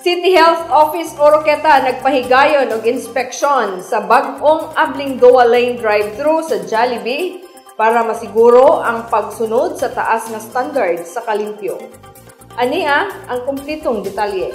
City Health Office Oroqueta nagpahigayon og inspeksyon sa bag-ong abling dual lane drive-thru sa Jollibee para masiguro ang pagsunod sa taas nga standard sa kalimpyo. Aniya ang kumpletong detalye.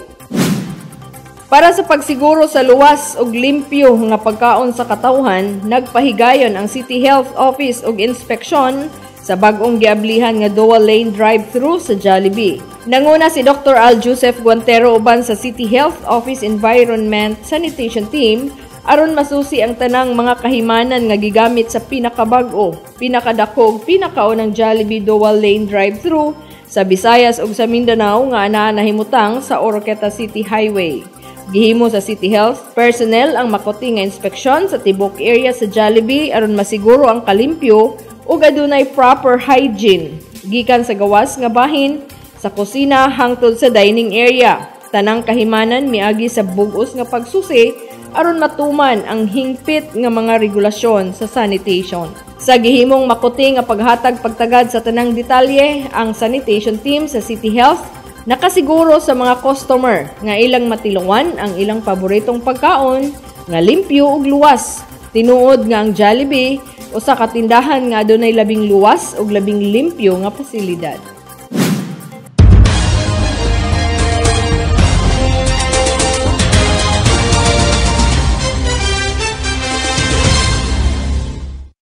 Para sa pagsiguro sa luwas ug limpyo nga pagkaon sa katawhan, nagpahigayon ang City Health Office og inspeksyon sa bag-ong giablihan nga dual lane drive-thru sa Jollibee. Nanguna si Dr. Al Joseph Guantero uban sa City Health Office Environment Sanitation Team aron masusi ang tanang mga kahimanan nga gigamit sa pinakabag-o, pinakadakog, pinakaunang Jollibee dual lane drive-thru sa Visayas ug sa Mindanao nga anaa nahimutang sa Oroqueta City Highway. Gihimo sa City Health personnel ang makuti nga inspeksyon sa tibok area sa Jollibee aron masiguro ang kalimpyo ug adunay proper hygiene gikan sa gawas nga bahin sa kusina hangtod sa dining area. Tanang kahimanan miagi sa bug-os nga pagsusi aron matuman ang hingpit nga mga regulasyon sa sanitation. Sa gihimong makuti nga paghatag pagtagad sa tanang detalye, ang sanitation team sa City Health nakasiguro sa mga customer nga ilang matilungan ang ilang paboritong pagkaon nga limpyo ug luwas. Tinuod nga ang Jollibee usa ka tindahan nga adunay labing luwas ug labing limpyo nga pasilidad.